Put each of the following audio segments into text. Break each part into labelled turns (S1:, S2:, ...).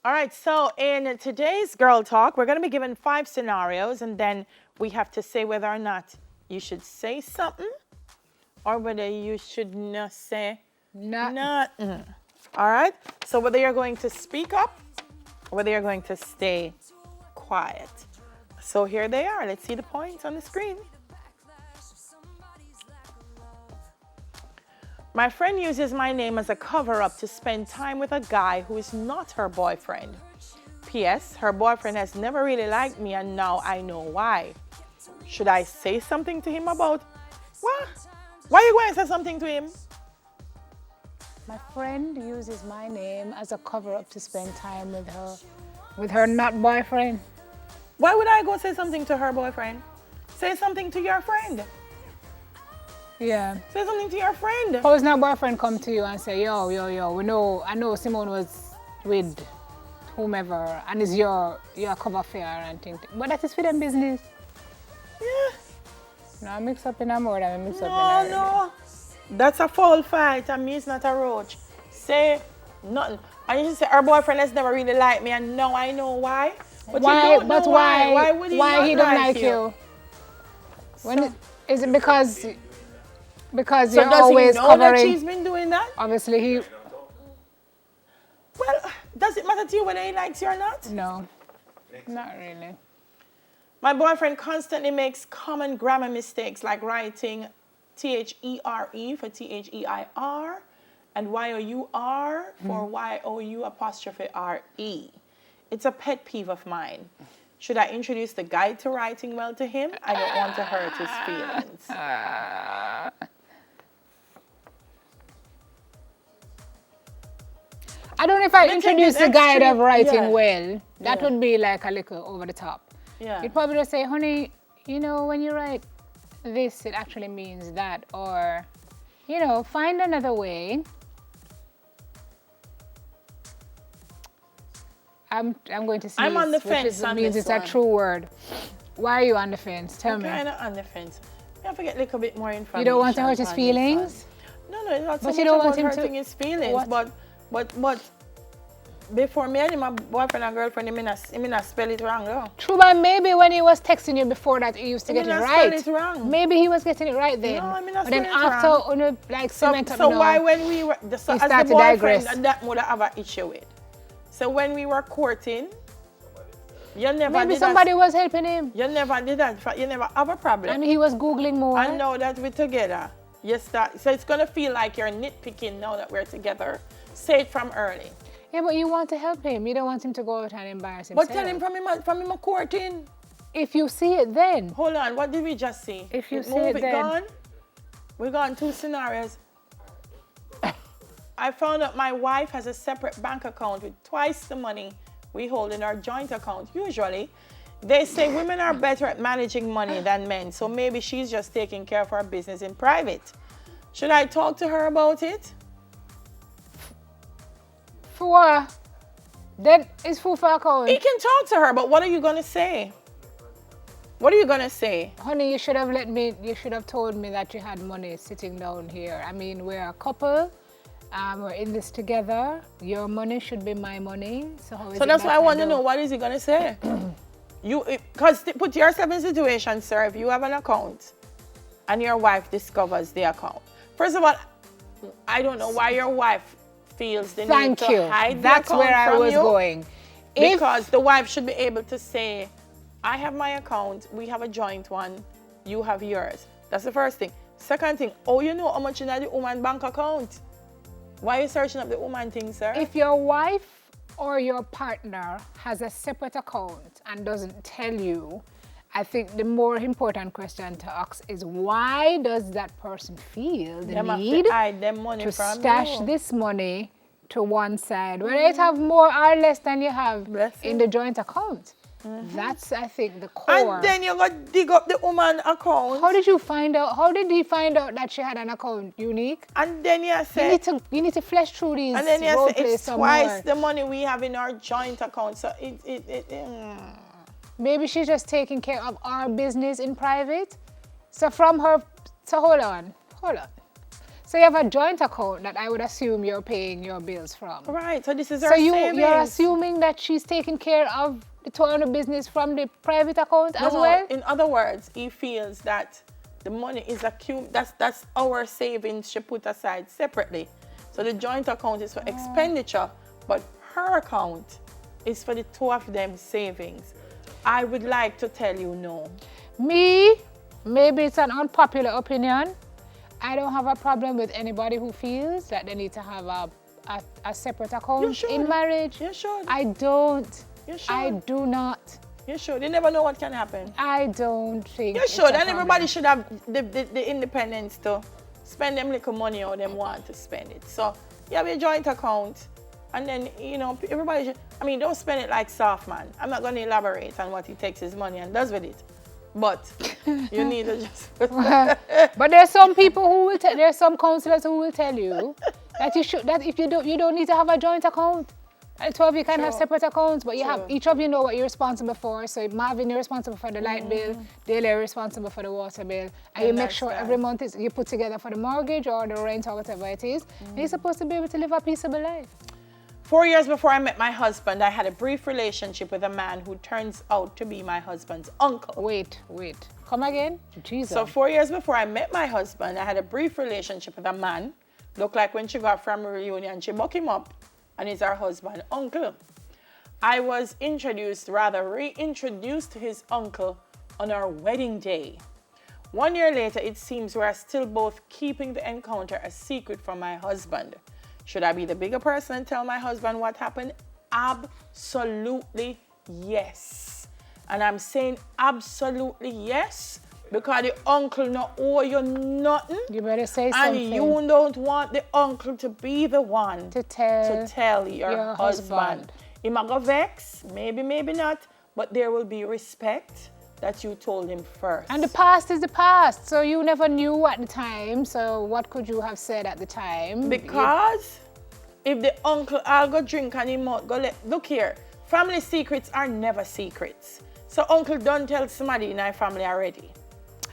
S1: All right, so in today's Girl Talk, we're going to be given 5 scenarios, and then we have to say whether or not you should say something or whether you should not say nothing. All right, so whether you're going to speak up or whether you're going to stay quiet. So here they are. Let's see the points on the screen. My friend uses my name as a cover-up to spend time with a guy who is not her boyfriend. P.S. Her boyfriend has never really liked me and now I know why. Should I say something to him about... What? Why are you going to say something to him?
S2: My friend uses my name as a cover-up to spend time with her not boyfriend.
S1: Why would I go say something to her boyfriend? Say something to your friend.
S2: Yeah.
S1: Say something to your friend.
S2: How does not boyfriend come to you and say, yo, I know Simone was with whomever and is your cover fair and things. But that is for them business.
S1: Yeah.
S2: No, I mix up in a more than I mix up in a...
S1: No. That's a foul fight and me is not a roach. Say nothing. And you say her boyfriend has never really liked me and now I know why. But
S2: why?
S1: You don't know why.
S2: Why
S1: would he
S2: why
S1: not
S2: he don't like you? Is it because
S1: so
S2: you're
S1: does
S2: always
S1: he know
S2: covering?
S1: that she's been doing that?
S2: Obviously he...
S1: Well, does it matter to you whether he likes you or not?
S2: No, not really.
S1: My boyfriend constantly makes common grammar mistakes like writing THERE for THEIR and YOUR for YOU''RE. It's a pet peeve of mine. Should I introduce the guide to writing well to him? I don't want to hurt his feelings.
S2: I don't know if I introduce the guide of writing
S1: yeah.
S2: well. That would be like a little over the top.
S1: Yeah.
S2: You'd probably just say, honey, when you write this, it actually means that. Or, find another way. I'm going to see.
S1: I'm on the fence on
S2: means
S1: this
S2: it's a true word. Why are you on the fence? Tell me.
S1: I'm kind of on the fence. You have to get a little bit more information.
S2: You don't want to hurt his feelings?
S1: No, it's not so
S2: But
S1: much
S2: you don't want
S1: about
S2: him
S1: hurting
S2: to...
S1: his feelings. But before me and my boyfriend and girlfriend, he not spell it wrong, though.
S2: True, but maybe when he was texting you before that, he used to get it right.
S1: Spell it wrong.
S2: Maybe he was getting it right then.
S1: No, I mean not
S2: but then
S1: after,
S2: so
S1: why when we were, as the boyfriend, that would have an issue with. So when we were courting, you never
S2: maybe
S1: did
S2: somebody
S1: that.
S2: was helping him.
S1: You never did that. You never have a problem.
S2: And he was Googling more.
S1: And now that we're together, so it's going to feel like you're nitpicking now that we're together. Say it from early.
S2: Yeah, but you want to help him. You don't want him to go out and embarrass himself.
S1: But tell him from him courting.
S2: If you see it then.
S1: Hold on, what did we just see?
S2: If you see it then.
S1: Gone? We got 2 scenarios. I found out my wife has a separate bank account with twice the money we hold in our joint account. Usually, they say women are better at managing money than men, so maybe she's just taking care of her business in private. Should I talk to her about it?
S2: For what? Then it's full for account.
S1: He can talk to her, but what are you going to say? What are you going to say?
S2: Honey, you should have told me that you had money sitting down here. I mean, we're a couple. We're in this together. Your money should be my money. So
S1: that's why I want to know, what is he going to say? Because put yourself in a situation, sir, if you have an account and your wife discovers the account. First of all, I don't know why your wife feels the need to hide the account from you.
S2: That's where I was going.
S1: Because the wife should be able to say, I have my account, we have a joint one, you have yours. That's the first thing. Second thing, you know how much in the woman's bank account? Why are you searching up the woman thing, sir?
S2: If your wife or your partner has a separate account and doesn't tell you, I think the more important question to ask is, why does that person feel the need to stash this money to one side, whether it have more or less than you have in the joint account? That's, I think, the core.
S1: And then you got to dig up the woman account.
S2: How did you find out? How did he find out that she had an account? Unique?
S1: And then you say...
S2: You need to flesh through these.
S1: And then you say it's twice the money we have in our joint account. So
S2: Maybe she's just taking care of our business in private. So from her... So hold on. So you have a joint account that I would assume you're paying your bills from.
S1: Right, so this is her
S2: So
S1: savings.
S2: you're assuming that she's taking care of the total business from the private account as well?
S1: In other words, he feels that the money is that's our savings she put aside separately. So the joint account is for expenditure, but her account is for the two of them savings. I would like to tell you no.
S2: Me, maybe it's an unpopular opinion. I don't have a problem with anybody who feels that they need to have a separate account in marriage.
S1: You should.
S2: I don't.
S1: You should.
S2: I do not.
S1: You should. You never know what can happen.
S2: I don't think
S1: You should. And everybody should have the independence to spend them little money how them want to spend it. So you have a joint account. And then, you know, everybody should, I mean, don't spend it like soft man. I'm not going to elaborate on what he takes his money and does with it. But you need to just...
S2: But there's some people who will tell, there's some counselors who will tell you that if you don't need to have a joint account. And 12 you can have separate accounts, but you have, each of you know what you're responsible for. So if Marvin, you're responsible for the light bill, Dale, you're responsible for the water bill. And you make sure every month you put together for the mortgage or the rent or whatever it is. And you're supposed to be able to live a peaceable life.
S1: 4 years before I met my husband, I had a brief relationship with a man who turns out to be my husband's uncle.
S2: Wait. Come again? Jesus.
S1: So 4 years before I met my husband, I had a brief relationship with a man. Looked like when she got from a reunion, she bucked him up and he's our husband's uncle. I was reintroduced to his uncle on our wedding day. 1 year later, it seems we are still both keeping the encounter a secret from my husband. Should I be the bigger person and tell my husband what happened? Absolutely yes. And I'm saying absolutely yes because the uncle not owe you nothing.
S2: You better say something.
S1: And you don't want the uncle to be the one
S2: to tell
S1: your husband. He might go vex, maybe not, but there will be respect that you told him first.
S2: And the past is the past, so you never knew at the time, so what could you have said at the time?
S1: Because if the uncle, I'll go drink and he might go look here, family secrets are never secrets. So uncle don't tell somebody in our family already.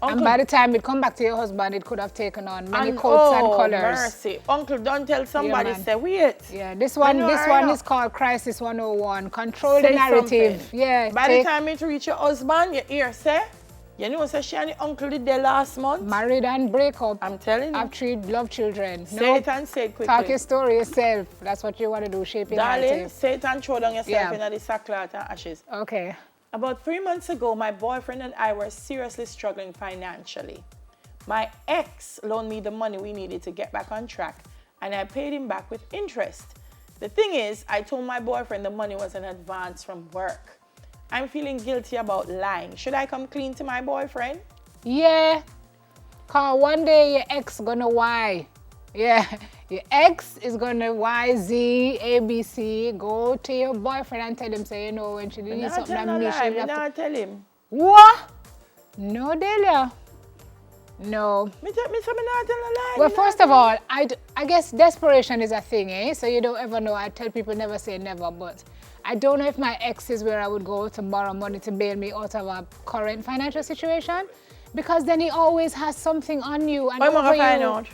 S1: Uncle,
S2: and by the time it come back to your husband, it could have taken on many coats and colors.
S1: Mercy. Uncle don't tell somebody, say wait.
S2: Yeah, this one is called Crisis 101. Control the narrative.
S1: Something.
S2: Yeah.
S1: By the time it reach your husband, your ear say, you know, say she and the uncle did there last month.
S2: Married and break up.
S1: I'm telling you.
S2: Have 3 love children.
S1: Say it and say it quickly.
S2: Talk your story yourself. That's what you want to do, shape your narrative.
S1: Darling, say it and throw down yourself in the sackcloth and ashes.
S2: Okay.
S1: About 3 months ago, my boyfriend and I were seriously struggling financially. My ex loaned me the money we needed to get back on track, and I paid him back with interest. The thing is, I told my boyfriend the money was an advance from work. I'm feeling guilty about lying. Should I come clean to my boyfriend?
S2: Yeah, cause one day your ex gonna why. Yeah, your ex is gonna YZ, ABC, go to your boyfriend and tell him, say, you know, when she did something that me, she have
S1: to tell him.
S2: What? No, Delia. No.
S1: Me not tell a lie.
S2: Well, first of all, I guess desperation is a thing, eh? So you don't ever know. I tell people never say never, but I don't know if my ex is where I would go to borrow money to bail me out of a current financial situation, because then he always has something on you. And
S1: I'm gonna find out.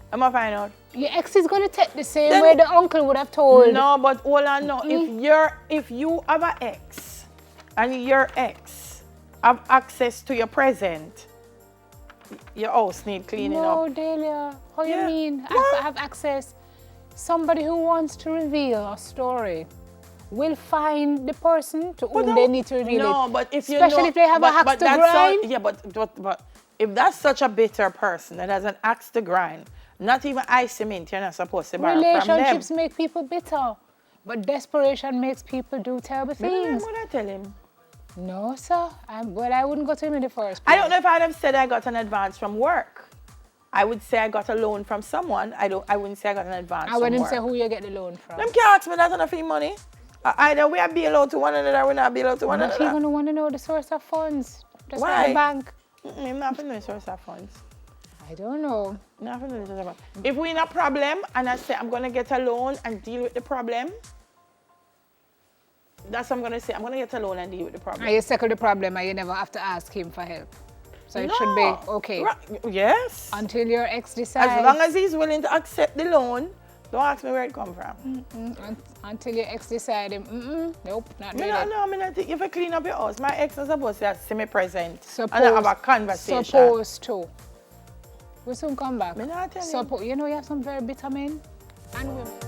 S1: I'm gonna find out.
S2: Your ex is gonna take the same way the uncle would have told.
S1: No, but hold on now. If you have an ex and your ex have access to your present, your house need cleaning up.
S2: No, Delia. How you mean? I have access. Somebody who wants to reveal a story will find the person to whom they need to reveal it.
S1: No, but if you
S2: especially if they have a axe to grind.
S1: But if that's such a bitter person that has an axe to grind, not even ice cement, you're not supposed to borrow from them.
S2: Relationships make people bitter, but desperation makes people do terrible things.
S1: What I tell him?
S2: No, sir. I wouldn't go to him in the first place.
S1: I don't know if I'd have said I got an advance from work. I would say I got a loan from someone. I wouldn't say I got an advance from work.
S2: I wouldn't say who you get the loan from.
S1: Them can't ask me that on a free money. Either we are bail out to one another or we not bail out to one another.
S2: I'm not even want to know the source of funds. Just
S1: Why?
S2: like the bank.
S1: I'm not going to know the source of funds.
S2: I don't know.
S1: Not going to know the source of funds. If we're in a problem and I say I'm going to get a loan and deal with the problem, that's what I'm going to say. I'm going to get a loan and deal with the problem.
S2: And you settle the problem and you never have to ask him for help. So it should be okay.
S1: Yes.
S2: Until your ex decides.
S1: As long as he's willing to accept the loan, don't ask me where it come from.
S2: Until your ex decide, nope, not
S1: Me
S2: really.
S1: no, think if you clean up your house, my ex is supposed to see me present and
S2: Supposed,
S1: have a conversation.
S2: Supposed to. We'll soon come back.
S1: Me not tell you.
S2: You know you have some very bitter men and women.